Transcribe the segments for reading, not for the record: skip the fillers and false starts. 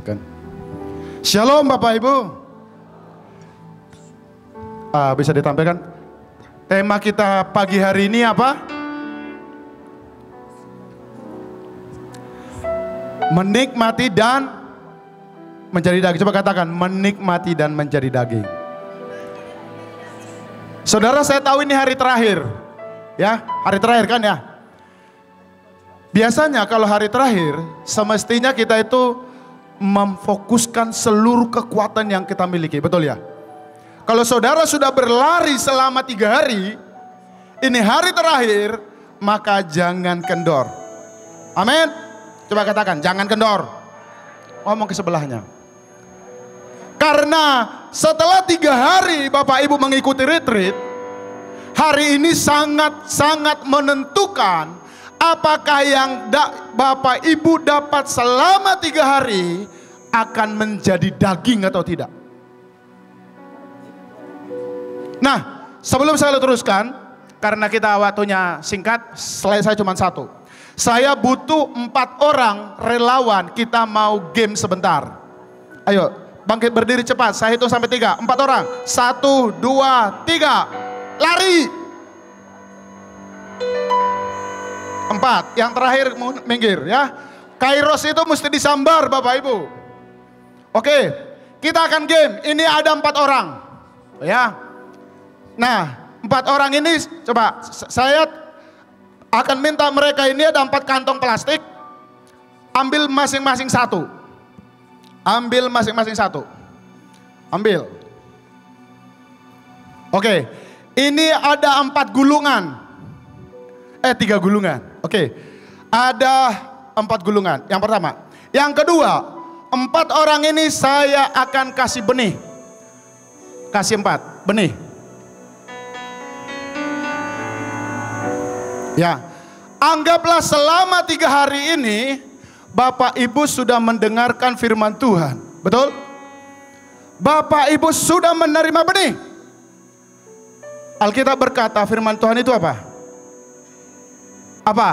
Kan? Shalom Bapak Ibu. Bisa ditampilkan tema kita pagi hari ini apa? Menikmati dan menjadi daging. Coba katakan, menikmati dan menjadi daging. Saudara, saya tahu ini hari terakhir. Ya, hari terakhir kan ya. Biasanya kalau hari terakhir, semestinya kita itu memfokuskan seluruh kekuatan yang kita miliki. Betul ya? Kalau saudara sudah berlari selama 3 hari, ini hari terakhir, maka jangan kendor. Amin. Coba katakan, jangan kendor. Ngomong ke sebelahnya. Karena setelah 3 hari Bapak Ibu mengikuti retreat, hari ini sangat-sangat menentukan apakah yang Bapak Ibu dapat selama 3 hari akan menjadi daging atau tidak. Nah, sebelum saya teruskan, karena kita waktunya singkat, slide saya cuma 1. Saya butuh 4 orang relawan, kita mau game sebentar. Ayo, bangkit berdiri cepat, saya hitung sampai 3. 4 orang, 1, 2, 3, lari. 4, yang terakhir minggir ya. Kairos itu mesti disambar Bapak Ibu. Oke, kita akan game, ini ada 4 orang ya. Nah, 4 orang ini coba saya akan minta mereka ini ada 4 kantong plastik. Ambil masing-masing 1. Ambil masing-masing 1. Ambil. Oke. Ini ada 4 gulungan. 3 gulungan. Oke. Ada 4 gulungan. Yang pertama. Yang kedua, 4 orang ini saya akan kasih benih. Kasih 4 benih. Ya, anggaplah selama 3 hari ini Bapak Ibu sudah mendengarkan firman Tuhan. Betul? Bapak Ibu sudah menerima benih. Alkitab berkata firman Tuhan itu apa? Apa?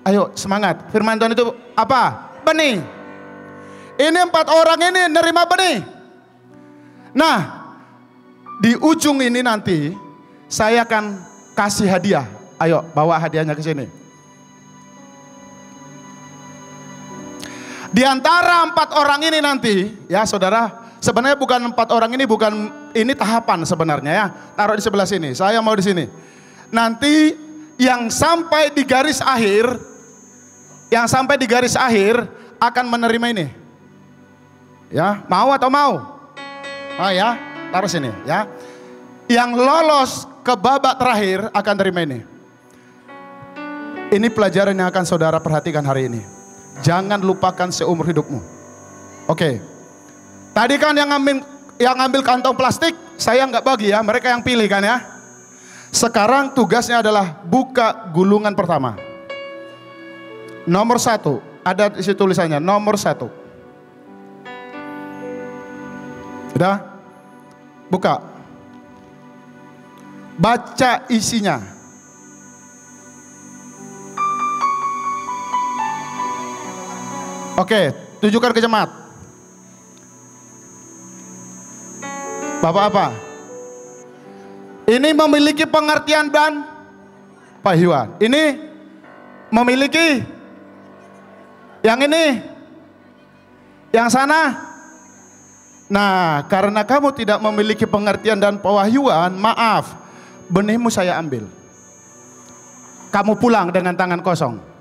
Ayo semangat. Firman Tuhan itu apa? Benih. Ini 4 orang ini menerima benih. Nah, di ujung ini nanti saya akan kasih hadiah. Ayo bawa hadiahnya ke sini. Di antara 4 orang ini nanti, ya saudara, sebenarnya bukan 4 orang ini, ini tahapan sebenarnya ya. Taruh di sebelah sini, saya mau di sini. Nanti yang sampai di garis akhir, akan menerima ini. Ya, mau atau mau? Oh ya, taruh sini ya. Yang lolos ke babak terakhir akan terima ini. Ini pelajaran yang akan saudara perhatikan hari ini. Jangan lupakan seumur hidupmu. Oke. Tadi kan yang ngambil kantong plastik, saya nggak bagi ya, mereka yang pilih kan ya. Sekarang tugasnya adalah buka gulungan pertama. Nomor 1, ada di situ tulisannya, nomor 1. Udah? Buka. Baca isinya. Oke, tunjukkan ke jemaat. Bapak apa? Ini memiliki pengertian dan payuan. Ini memiliki. Yang ini. Yang sana. Nah, karena kamu tidak memiliki pengertian dan pewahyuan, maaf, benihmu saya ambil. Kamu pulang dengan tangan kosong.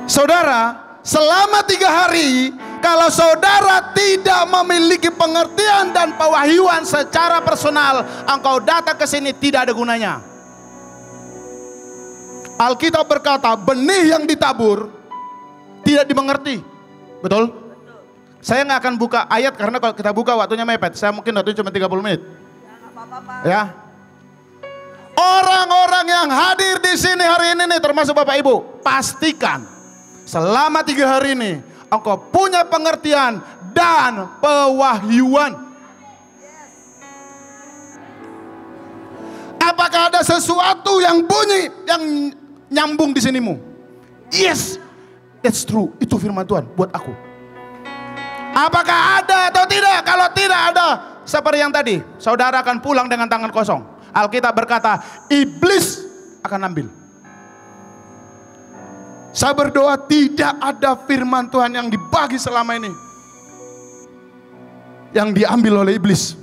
Saudara, selama 3 hari, kalau saudara tidak memiliki pengertian dan pewahyuan secara personal, engkau datang ke sini tidak ada gunanya. Alkitab berkata, benih yang ditabur tidak dimengerti. Betul? Saya nggak akan buka ayat karena kalau kita buka waktunya mepet. Saya mungkin waktunya cuma 30 menit. Ya. Orang-orang yang hadir di sini hari ini nih, termasuk Bapak Ibu, pastikan selama 3 hari ini engkau punya pengertian dan pewahyuan. Apakah ada sesuatu yang bunyi, yang nyambung di sinimu. Yes, that's true. Itu firman Tuhan buat aku. Apakah ada atau tidak? Kalau tidak ada, seperti yang tadi, saudara akan pulang dengan tangan kosong. Alkitab berkata, iblis akan ambil. Saya berdoa tidak ada firman Tuhan yang dibagi selama ini yang diambil oleh iblis.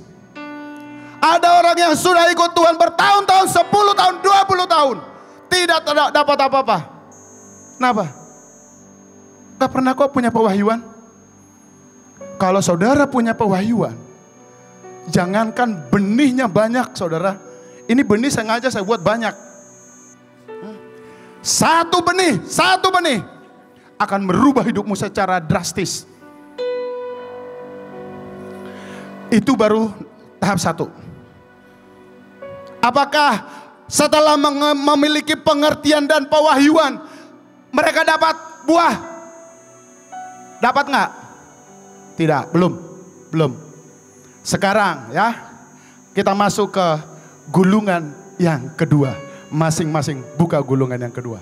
Ada orang yang sudah ikut Tuhan bertahun-tahun, 10 tahun, 20 tahun, tidak dapat apa-apa. Kenapa? Gak pernah kok punya pewahyuan? Kalau saudara punya pewahyuan, jangankan benihnya banyak saudara. Ini benih sengaja saya buat banyak. Satu benih akan merubah hidupmu secara drastis. Itu baru tahap 1. Apakah setelah memiliki pengertian dan pewahyuan, mereka dapat buah? Dapat nggak? Tidak, belum. Sekarang ya, kita masuk ke gulungan yang kedua. Masing-masing buka gulungan yang kedua.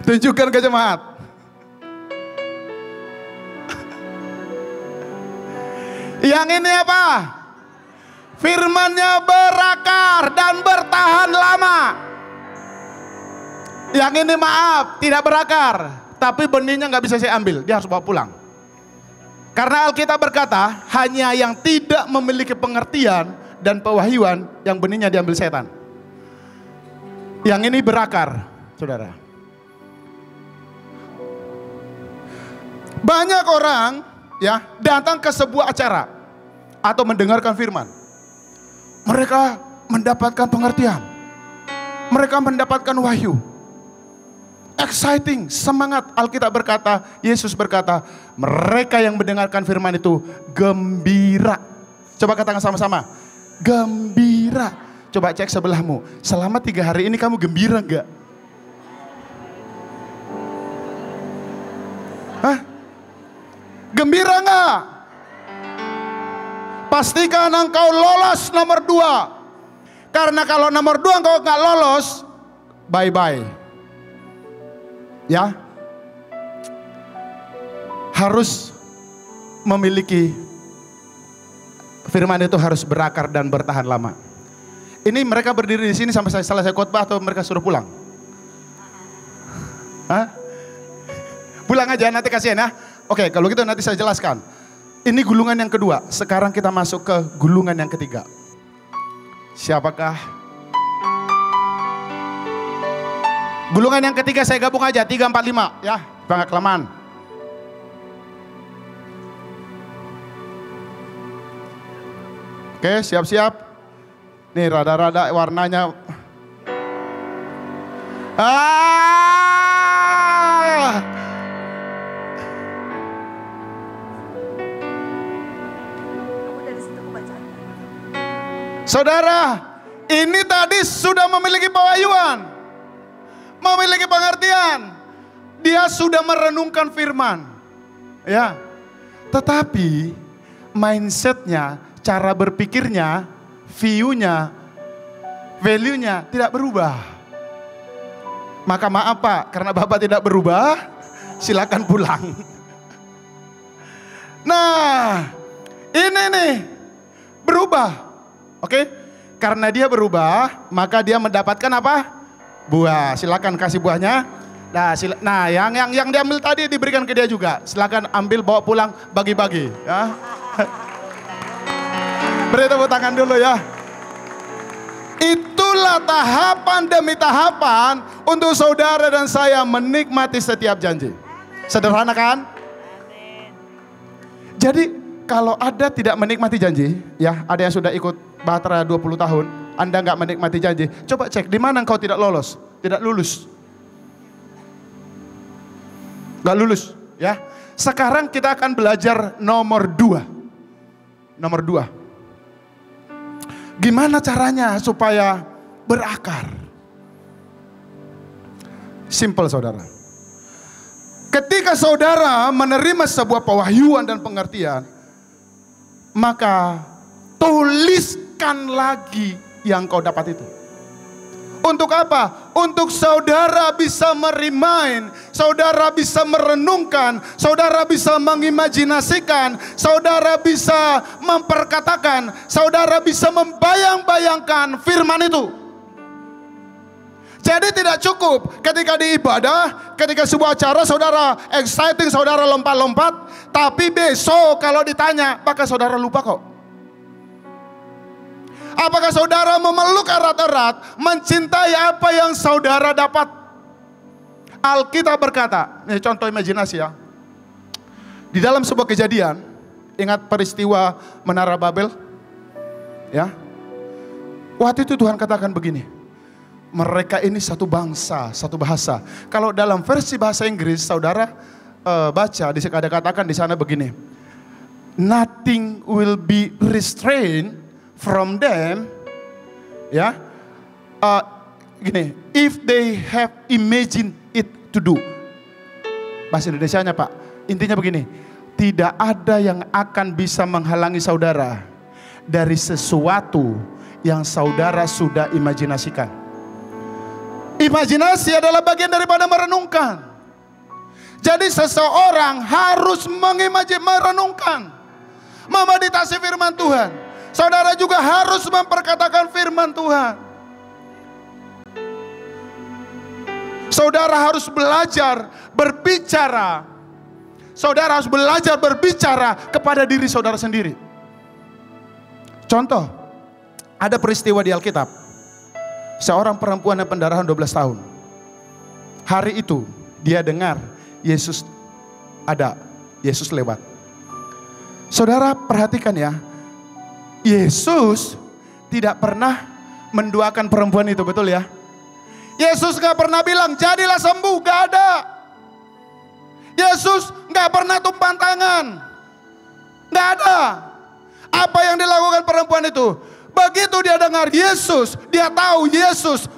Tunjukkan ke jemaat. Yang ini apa? Firman-Nya berakar dan bertahan lama. Yang ini maaf, tidak berakar, tapi benihnya nggak bisa saya ambil, dia harus bawa pulang. Karena Alkitab berkata, hanya yang tidak memiliki pengertian dan pewahyuan, yang benihnya diambil setan. Yang ini berakar, saudara. Banyak orang ya datang ke sebuah acara atau mendengarkan firman. Mereka mendapatkan pengertian, mereka mendapatkan wahyu. Exciting, semangat. Alkitab berkata, Yesus berkata, mereka yang mendengarkan firman itu gembira. Coba katakan sama-sama, gembira. Coba cek sebelahmu, selama 3 hari ini kamu gembira enggak? Hah? Gembira enggak? Pastikan engkau lolos nomor 2. Karena kalau nomor 2 engkau enggak lolos, bye-bye. Ya, harus memiliki firman itu, harus berakar dan bertahan lama. Ini mereka berdiri di sini sampai saya selesai khotbah atau mereka suruh pulang? Hah? Pulang aja, nanti kasihan ya. Oke, kalau gitu nanti saya jelaskan. Ini gulungan yang kedua. Sekarang kita masuk ke gulungan yang ketiga. Siapakah? Gulungan yang ketiga saya gabung aja 3, 4, 5 ya, banyak kelamaan. Oke, siap-siap. Nih rada-rada warnanya. Saudara, ini tadi sudah memiliki pewahyuan, memiliki pengertian, dia sudah merenungkan firman, ya. Tetapi mindsetnya, cara berpikirnya, view-nya, value-nya tidak berubah. Maka maaf Pak, karena Bapak tidak berubah, silakan pulang. Nah, ini nih berubah, oke? Karena dia berubah, maka dia mendapatkan apa? Buah. Silakan kasih buahnya. Nah, yang diambil tadi diberikan ke dia juga. Silakan ambil, bawa pulang, bagi-bagi. Ya. Beri tepuk tangan dulu ya. Itulah tahapan demi tahapan untuk saudara dan saya menikmati setiap janji. Sederhana kan? Jadi kalau ada tidak menikmati janji, ya ada yang sudah ikut Bahtera 20 tahun, Anda nggak menikmati janji, coba cek di mana engkau tidak lolos, tidak lulus. Nggak lulus, ya. Sekarang kita akan belajar nomor 2. Nomor 2. Gimana caranya supaya berakar? Simple saudara. Ketika saudara menerima sebuah pewahyuan dan pengertian, maka tuliskan lagi yang kau dapat itu. Untuk apa? Untuk saudara bisa merimain, saudara bisa merenungkan, saudara bisa mengimajinasikan, saudara bisa memperkatakan, saudara bisa membayang-bayangkan firman itu. Jadi tidak cukup ketika di ibadah, ketika sebuah acara saudara exciting, saudara lompat-lompat, tapi besok kalau ditanya, maka saudara lupa kok. Apakah saudara memeluk erat-erat, mencintai apa yang saudara dapat? Alkitab berkata, ini contoh imajinasi ya. Di dalam sebuah kejadian, ingat peristiwa Menara Babel? Ya. Waktu itu Tuhan katakan begini, mereka ini satu bangsa, satu bahasa. Kalau dalam versi bahasa Inggris, saudara baca, ada katakan di sana begini, nothing will be restrained from them, ya, gini, if they have imagined it to do. Bahasa Indonesianya Pak, intinya begini, tidak ada yang akan bisa menghalangi saudara dari sesuatu yang saudara sudah imajinasikan. Imajinasi adalah bagian daripada merenungkan. Jadi seseorang harus merenungkan, memeditasi firman Tuhan. Saudara juga harus memperkatakan firman Tuhan. Saudara harus belajar berbicara. Saudara harus belajar berbicara kepada diri saudara sendiri. Contoh, ada peristiwa di Alkitab. Seorang perempuan yang pendarahan 12 tahun. Hari itu dia dengar Yesus ada, Yesus lewat. Saudara perhatikan ya, Yesus tidak pernah mendoakan perempuan itu, betul ya? Yesus gak pernah bilang, jadilah sembuh, gak ada. Yesus gak pernah tumpang tangan. Gak ada. Apa yang dilakukan perempuan itu? Begitu dia dengar Yesus, dia tahu Yesus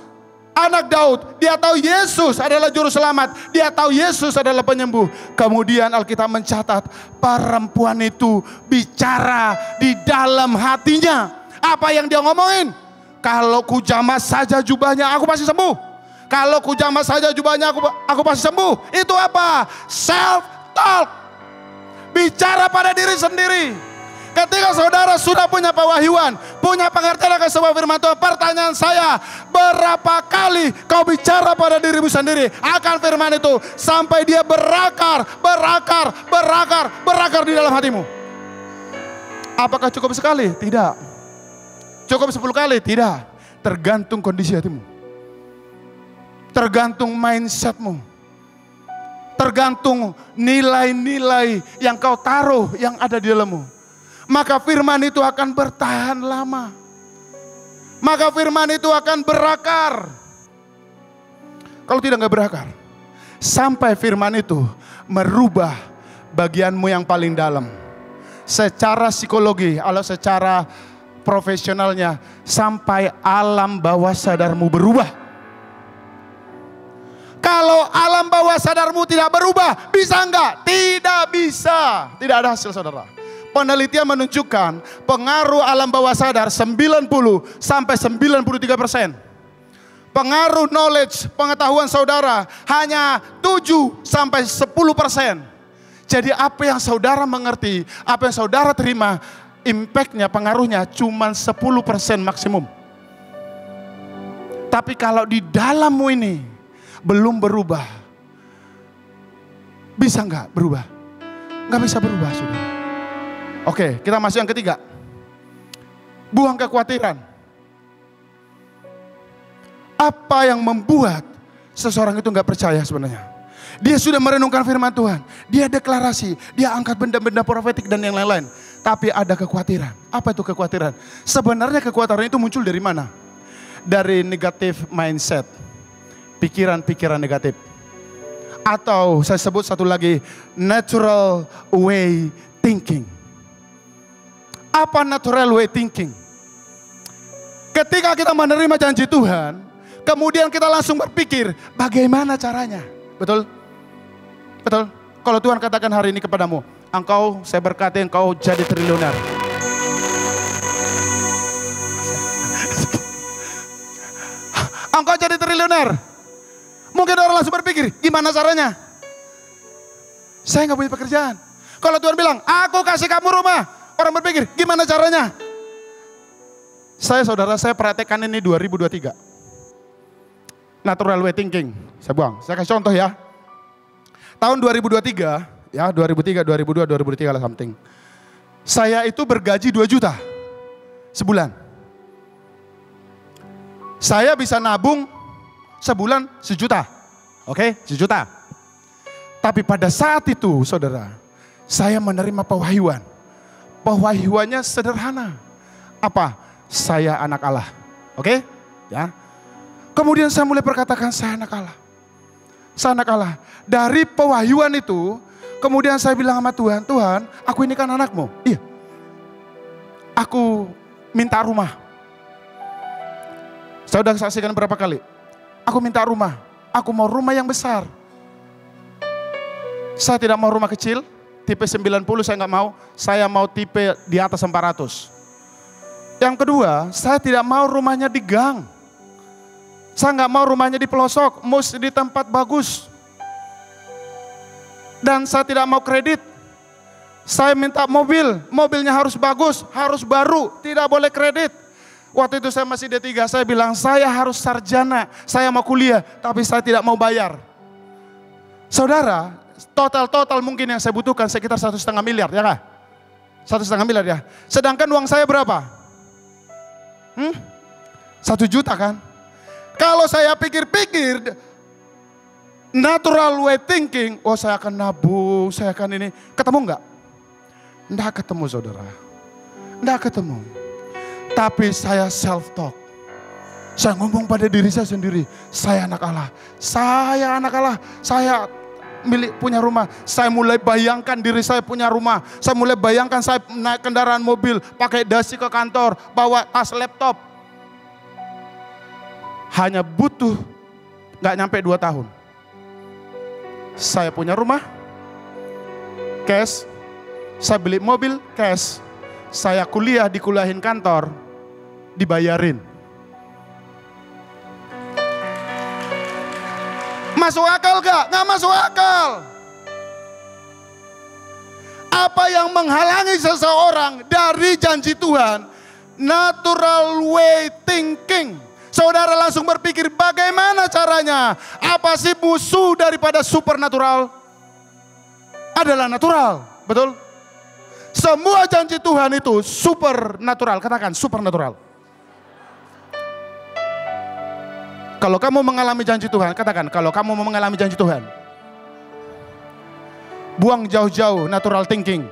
anak Daud, dia tahu Yesus adalah juru selamat, dia tahu Yesus adalah penyembuh. Kemudian Alkitab mencatat, perempuan itu bicara di dalam hatinya. Apa yang dia ngomongin? Kalau ku jamah saja jubahnya, aku pasti sembuh. Kalau ku jamah saja jubahnya, aku pasti sembuh. Itu apa? Self talk. Bicara pada diri sendiri. Ketika saudara sudah punya pewahyuan, punya pengertian akan sebuah firman Tuhan, pertanyaan saya, berapa kali kau bicara pada dirimu sendiri akan firman itu sampai dia berakar di dalam hatimu? Apakah cukup sekali? Tidak. Cukup 10 kali? Tidak. Tergantung kondisi hatimu. Tergantung mindsetmu. Tergantung nilai-nilai yang kau taruh yang ada di dalammu. Maka firman itu akan bertahan lama. Maka firman itu akan berakar. Kalau tidak berakar, sampai firman itu merubah bagianmu yang paling dalam. Secara psikologi, atau secara profesionalnya, sampai alam bawah sadarmu berubah. Kalau alam bawah sadarmu tidak berubah, bisa enggak? Tidak bisa. Tidak ada hasil, saudara. Penelitian menunjukkan pengaruh alam bawah sadar 90 sampai 93%. Pengaruh knowledge, pengetahuan saudara hanya 7 sampai 10%. Jadi apa yang saudara mengerti, apa yang saudara terima, impactnya, pengaruhnya cuma 10% maksimum. Tapi kalau di dalammu ini belum berubah, bisa nggak berubah? Nggak bisa berubah, saudara. Oke, kita masuk yang ketiga. Buang kekhawatiran. Apa yang membuat seseorang itu nggak percaya sebenarnya? Dia sudah merenungkan firman Tuhan, dia deklarasi, dia angkat benda-benda profetik dan yang lain-lain. Tapi ada kekhawatiran. Apa itu kekhawatiran? Sebenarnya kekhawatiran itu muncul dari mana? Dari negatif mindset, pikiran-pikiran negatif. Atau saya sebut satu lagi, natural way thinking. Apa natural way thinking? Ketika kita menerima janji Tuhan, kemudian kita langsung berpikir, bagaimana caranya? Betul? Betul? Kalau Tuhan katakan hari ini kepadamu, engkau, saya berkati engkau jadi triliuner. Engkau jadi triliuner. Mungkin orang langsung berpikir, gimana caranya? Saya nggak punya pekerjaan. Kalau Tuhan bilang, aku kasih kamu rumah. Orang berpikir, gimana caranya? Saudara, saya praktekkan ini 2023. Natural way thinking. Saya buang. Saya kasih contoh ya. Tahun 2023, ya 2003, 2002, 2003 lah something. Saya itu bergaji 2 juta sebulan. Saya bisa nabung sebulan 1 juta. Oke, 1 juta. Tapi pada saat itu, saudara, saya menerima pewahyuan. Pewahyuannya sederhana. Apa? Saya anak Allah. Oke? Ya. Kemudian saya mulai berkatakan, saya anak Allah. Saya anak Allah. Dari pewahyuan itu, kemudian saya bilang sama Tuhan, Tuhan, aku ini kan anakmu. Iya. Aku minta rumah. Saya sudah saksikan berapa kali. Aku minta rumah. Aku mau rumah yang besar. Saya tidak mau rumah kecil. Tipe 90 saya nggak mau. Saya mau tipe di atas 400. Yang kedua, saya tidak mau rumahnya di gang. Saya nggak mau rumahnya di pelosok. Mesti di tempat bagus. Dan saya tidak mau kredit. Saya minta mobil. Mobilnya harus bagus. Harus baru. Tidak boleh kredit. Waktu itu saya masih D3. Saya bilang saya harus sarjana. Saya mau kuliah. Tapi saya tidak mau bayar. Saudara, total mungkin yang saya butuhkan sekitar 1,5 miliar, ya kah? 1,5 miliar ya. Sedangkan uang saya berapa? 1 juta kan? Kalau saya pikir-pikir, natural way thinking, oh saya akan nabung, saya akan ini. Ketemu enggak? Enggak ketemu saudara. Enggak ketemu. Tapi saya self-talk. Saya ngomong pada diri saya sendiri, saya anak Allah. Saya anak Allah, saya punya rumah. Saya mulai bayangkan diri saya punya rumah. Saya mulai bayangkan saya naik kendaraan mobil, pakai dasi ke kantor, bawa tas laptop. Hanya butuh gak nyampe 2 tahun. Saya punya rumah, cash. Saya beli mobil, cash. Saya kuliah, dikuliahin kantor, dibayarin. Masuk akal gak? Gak masuk akal. Apa yang menghalangi seseorang dari janji Tuhan? Natural way thinking. Saudara langsung berpikir bagaimana caranya? Apa sih musuh daripada supernatural? Adalah natural, betul? Semua janji Tuhan itu supernatural. Katakan supernatural. Kalau kamu mengalami janji Tuhan, katakan kalau kamu mau mengalami janji Tuhan. Buang jauh-jauh natural thinking.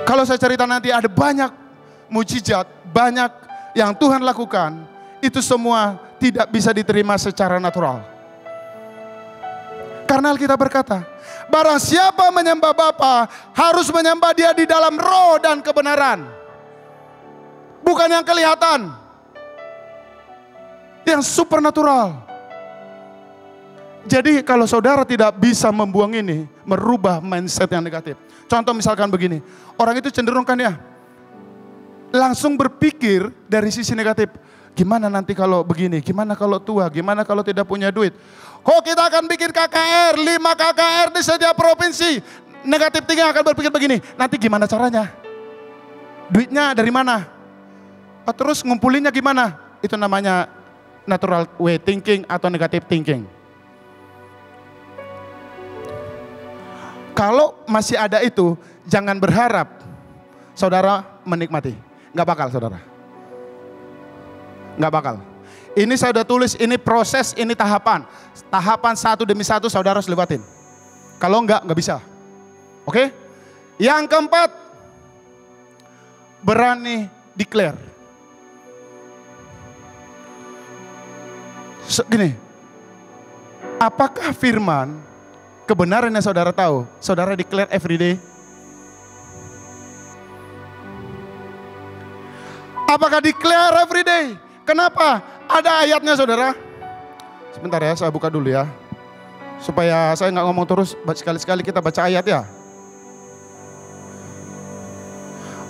Kalau saya cerita nanti ada banyak mujizat, banyak yang Tuhan lakukan. Itu semua tidak bisa diterima secara natural. Karena Alkitab berkata, barang siapa menyembah Bapa harus menyembah Dia di dalam roh dan kebenaran. Bukan yang kelihatan. Yang supernatural. Jadi kalau saudara tidak bisa membuang ini, merubah mindset yang negatif. Contoh misalkan begini, orang itu cenderung kan ya, langsung berpikir dari sisi negatif. Gimana nanti kalau begini, gimana kalau tua, gimana kalau tidak punya duit. Kok kita akan bikin KKR, 5 KKR di setiap provinsi. Negatif tinggi akan berpikir begini, nanti gimana caranya? Duitnya dari mana? Terus ngumpulinnya gimana? Itu namanya natural way thinking atau negative thinking. Kalau masih ada itu, jangan berharap saudara menikmati. Nggak bakal saudara. Nggak bakal. Ini saya udah tulis, ini proses, ini tahapan. Tahapan satu demi satu saudara harus lewatin. Kalau nggak bisa. Oke? Yang keempat, berani declare. Gini, apakah firman kebenaran yang saudara tahu, saudara declare every day? Apakah declare every day? Kenapa? Ada ayatnya saudara. Sebentar ya, saya buka dulu ya. Supaya saya nggak ngomong terus, sekali-sekali kita baca ayat ya.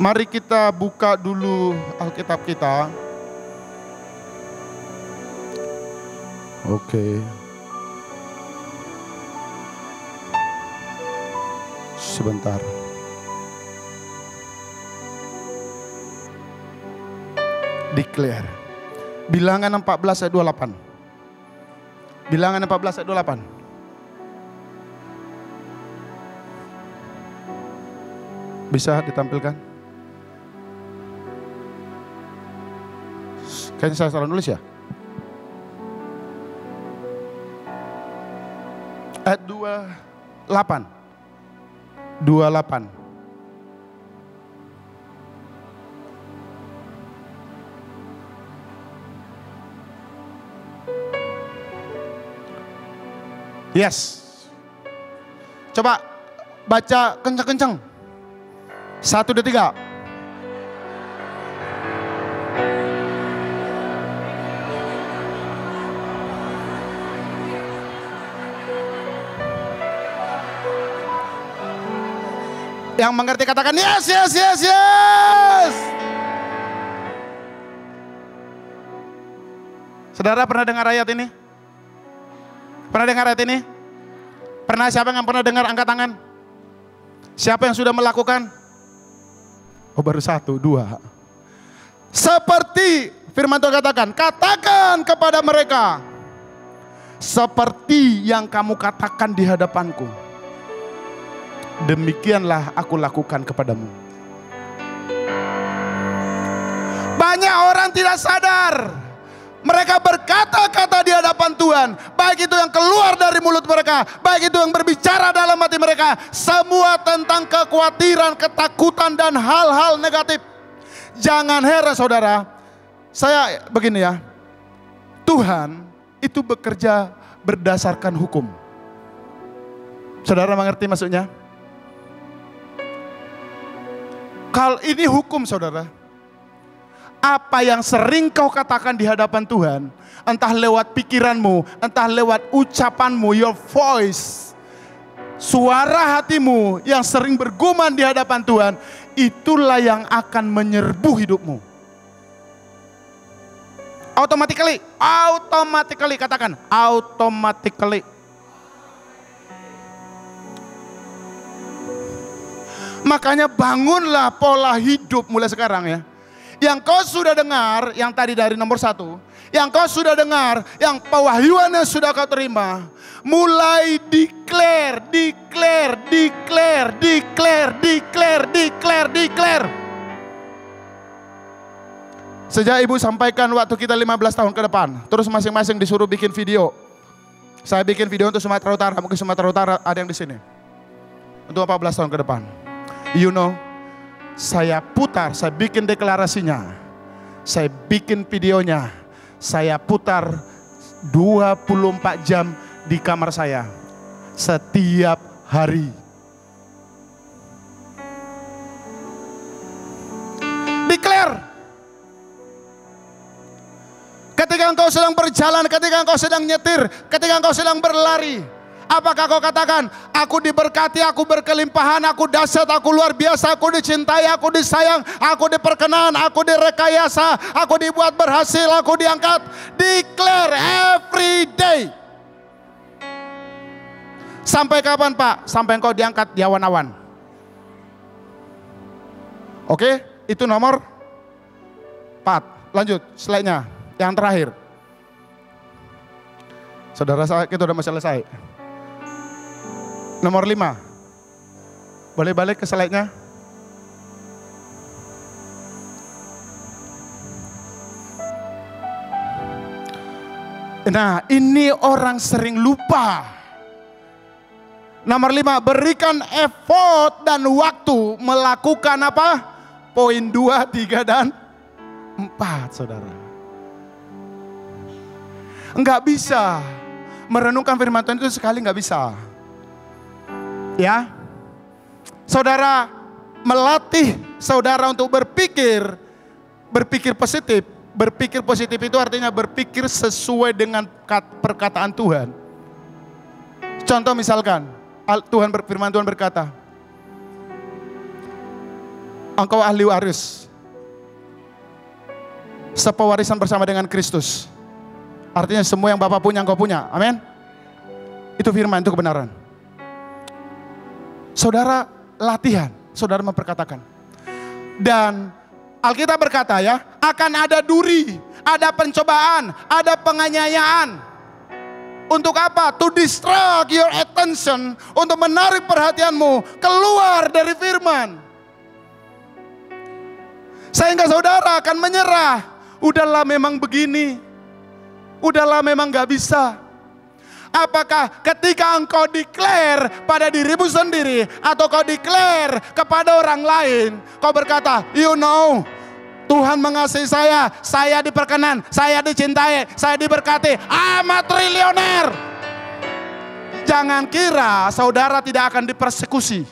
Mari kita buka dulu Alkitab kita. Oke. Sebentar. Declare. Bilangan 14 ayat 28. Bilangan 14 ayat 28. Bisa ditampilkan? Kayaknya saya salah nulis ya. Ayat 28. 28. Yes. Coba baca kencang-kencang. 1, 2, 3. Yang mengerti katakan yes, yes, yes, yes. Saudara pernah dengar ayat ini? Pernah dengar ayat ini? Pernah, siapa yang pernah dengar, angkat tangan? Siapa yang sudah melakukan? Oh, baru 1, 2. Seperti firman Tuhan katakan kepada mereka, seperti yang kamu katakan di hadapanku, demikianlah aku lakukan kepadamu. Banyak orang tidak sadar. Mereka berkata-kata di hadapan Tuhan, baik itu yang keluar dari mulut mereka, baik itu yang berbicara dalam hati mereka, semua tentang kekhawatiran, ketakutan, dan hal-hal negatif. Jangan heran saudara, saya begini ya, Tuhan itu bekerja berdasarkan hukum. Saudara mengerti maksudnya? Kalau ini hukum saudara. Apa yang sering kau katakan di hadapan Tuhan, entah lewat pikiranmu, entah lewat ucapanmu, your voice, suara hatimu yang sering bergumam di hadapan Tuhan, itulah yang akan menyerbu hidupmu. Automatically, katakan, automatically. Makanya bangunlah pola hidup mulai sekarang ya. Yang kau sudah dengar, yang tadi dari nomor 1, yang kau sudah dengar, yang pewahyuan yang sudah kau terima, mulai declare. Sejak ibu sampaikan waktu kita 15 tahun ke depan, terus masing-masing disuruh bikin video. Saya bikin video untuk Sumatera Utara, mungkin Sumatera Utara ada yang di sini. Untuk 14 tahun ke depan. You know, saya putar, saya bikin deklarasinya, saya bikin videonya, saya putar 24 jam di kamar saya, setiap hari. Declare. Ketika engkau sedang berjalan, ketika engkau sedang nyetir, ketika engkau sedang berlari, apakah kau katakan, aku diberkati, aku berkelimpahan, aku dahsyat, aku luar biasa, aku dicintai, aku disayang, aku diperkenan, aku direkayasa, aku dibuat berhasil, aku diangkat. Declare every day. Sampai kapan Pak? Sampai engkau diangkat di awan-awan. Oke, itu nomor 4. Lanjut, slide-nya. Yang terakhir. Saudara saya, kita udah mau selesai. Nomor 5. Boleh balik ke slide-nya? Nah, ini orang sering lupa. Nomor 5, berikan effort dan waktu melakukan apa? Poin 2, 3, dan 4, saudara. Enggak bisa merenungkan firman Tuhan itu sekali, enggak bisa. Ya, saudara melatih saudara untuk berpikir positif Berpikir positif itu artinya berpikir sesuai dengan perkataan Tuhan. Contoh misalkan, firman Tuhan berkata, engkau ahli waris, sepewarisan bersama dengan Kristus. Artinya semua yang Bapa punya, engkau punya. Amin. Itu firman, itu kebenaran. Saudara latihan, saudara memperkatakan. Dan Alkitab berkata ya, akan ada duri, ada pencobaan, ada penganiayaan. Untuk apa? To distract your attention, untuk menarik perhatianmu keluar dari firman. Sehingga saudara akan menyerah. Udahlah memang begini. Udahlah memang gak bisa. Apakah ketika engkau declare pada dirimu sendiri, atau kau declare kepada orang lain, kau berkata, you know, Tuhan mengasihi saya diperkenan, saya dicintai, saya diberkati, I'm a triliuner. Jangan kira saudara tidak akan dipersekusi.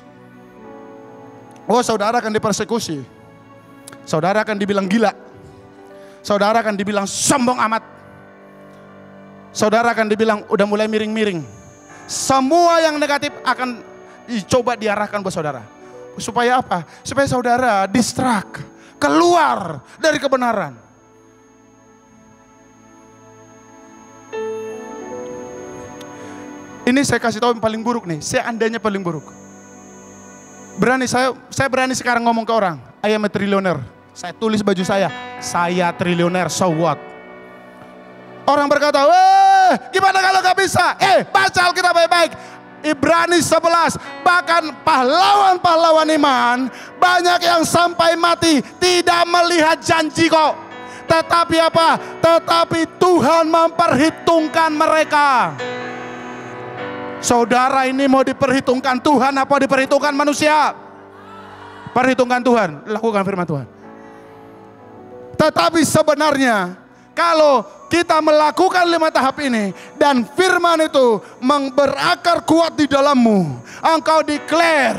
Oh, saudara akan dipersekusi. Saudara akan dibilang gila. Saudara akan dibilang sombong amat. Saudara akan dibilang udah mulai miring-miring. Semua yang negatif akan dicoba diarahkan buat saudara. Supaya apa? Supaya saudara distract, keluar dari kebenaran. Ini saya kasih tahu yang paling buruk nih. Seandainya paling buruk. Saya berani sekarang ngomong ke orang, I am a trillionaire. Saya tulis baju saya triliuner, so what? Orang berkata, weh gimana kalau gak bisa? Baca Alkitab baik-baik. Ibrani 11, bahkan pahlawan-pahlawan iman, banyak yang sampai mati tidak melihat janji kok. Tetapi apa? Tetapi Tuhan memperhitungkan mereka. Saudara ini mau diperhitungkan Tuhan apa diperhitungkan manusia? Perhitungkan Tuhan, lakukan firman Tuhan. Tetapi sebenarnya kalau kita melakukan 5 tahap ini dan firman itu berakar kuat di dalammu, engkau declare.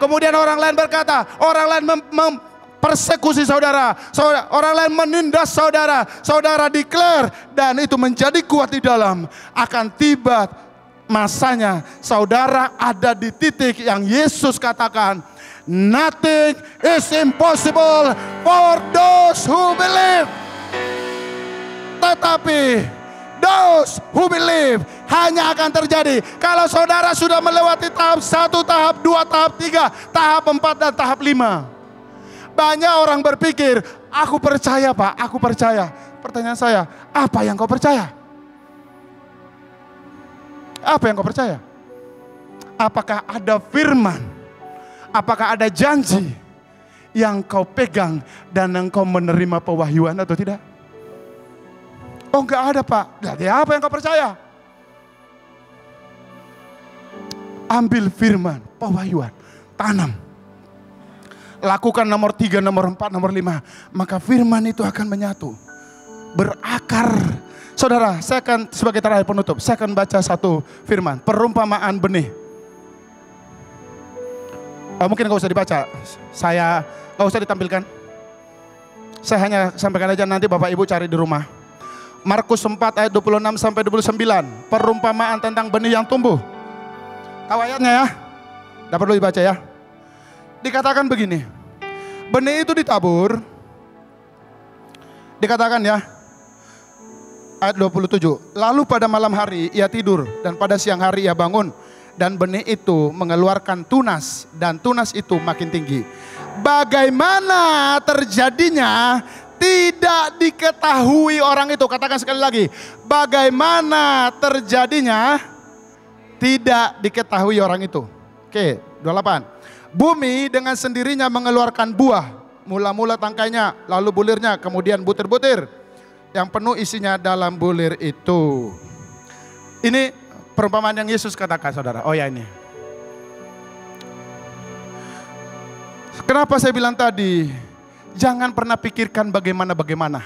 Kemudian orang lain berkata, orang lain mempersekusi saudara, orang lain menindas saudara, saudara declare dan itu menjadi kuat di dalam. Akan tiba masanya saudara ada di titik yang Yesus katakan, nothing is impossible for those who believe. Tetapi those who believe hanya akan terjadi kalau saudara sudah melewati tahap 1, tahap 2, tahap 3, tahap 4 dan tahap 5. Banyak orang berpikir, aku percaya Pak, aku percaya. Pertanyaan saya, apa yang kau percaya? Apa yang kau percaya? Apakah ada firman? Apakah ada janji yang kau pegang dan engkau menerima pewahyuan atau tidak? Oh enggak ada Pak. Berarti apa yang kau percaya? Ambil firman, pewahyuan, tanam. Lakukan nomor 3, nomor 4, nomor 5. Maka firman itu akan menyatu. Berakar. Saudara, saya akan sebagai terakhir penutup, saya akan baca satu firman. Perumpamaan benih. Mungkin gak usah dibaca, saya gak usah ditampilkan. Saya hanya sampaikan aja, nanti Bapak Ibu cari di rumah. Markus 4 ayat 26 sampai 29. Perumpamaan tentang benih yang tumbuh. Tahu ayatnya ya? Tidak perlu dibaca ya. Dikatakan begini. Benih itu ditabur. Dikatakan ya. Ayat 27. Lalu pada malam hari ia tidur dan pada siang hari ia bangun. Dan benih itu mengeluarkan tunas dan tunas itu makin tinggi. Bagaimana terjadinya tidak diketahui orang itu. Katakan sekali lagi. Bagaimana terjadinya tidak diketahui orang itu. Oke, 28. Bumi dengan sendirinya mengeluarkan buah. Mula-mula tangkainya, lalu bulirnya, kemudian butir-butir. Yang penuh isinya dalam bulir itu. Ini perumpamaan yang Yesus katakan saudara. Oh ya ini. Kenapa saya bilang tadi, jangan pernah pikirkan bagaimana-bagaimana.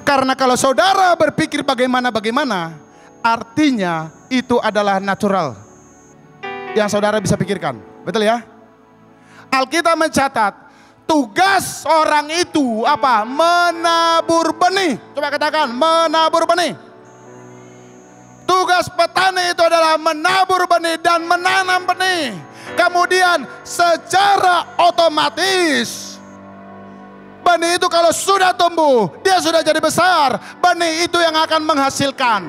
Karena kalau saudara berpikir bagaimana-bagaimana, artinya itu adalah natural. Yang saudara bisa pikirkan. Betul ya? Alkitab mencatat, Tugas orang itu apa? Menabur benih. Coba katakan, menabur benih. Tugas petani itu adalah menabur benih dan menanam benih. Kemudian secara otomatis benih itu kalau sudah tumbuh, dia sudah jadi besar, benih itu yang akan menghasilkan.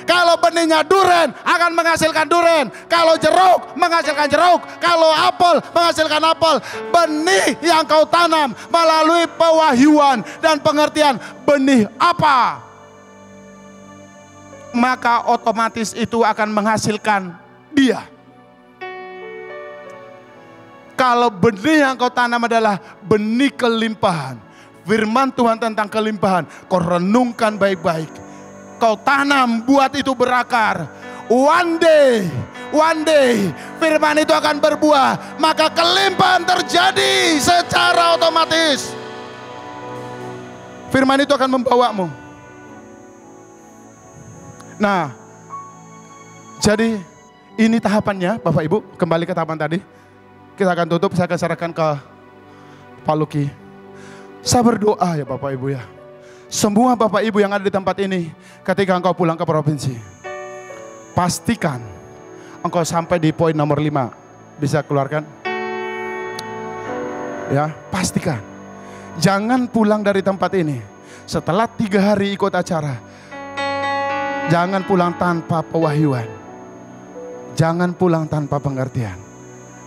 Kalau benihnya duren, akan menghasilkan duren. Kalau jeruk, menghasilkan jeruk. Kalau apel, menghasilkan apel. Benih yang kau tanam melalui pewahyuan dan pengertian benih apa, maka otomatis itu akan menghasilkan dia. Kalau benih yang kau tanam adalah benih kelimpahan, firman Tuhan tentang kelimpahan, kau renungkan baik-baik. Kau tanam, buat itu berakar. One day, firman itu akan berbuah. Maka kelimpahan terjadi secara otomatis. Firman itu akan membawamu. Nah, jadi ini tahapannya Bapak Ibu. Kembali ke tahapan tadi. Kita akan tutup, saya akan serahkan ke Pak Luki. Saya berdoa ya Bapak Ibu ya. Semua Bapak Ibu yang ada di tempat ini, ketika engkau pulang ke provinsi, pastikan engkau sampai di poin nomor 5. Bisa keluarkan? Ya, pastikan. Jangan pulang dari tempat ini setelah 3 hari ikut acara. Jangan pulang tanpa pewahyuan. Jangan pulang tanpa pengertian.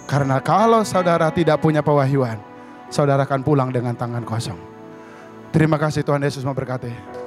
Karena kalau saudara tidak punya pewahyuan, saudara akan pulang dengan tangan kosong. Terima kasih, Tuhan Yesus memberkati.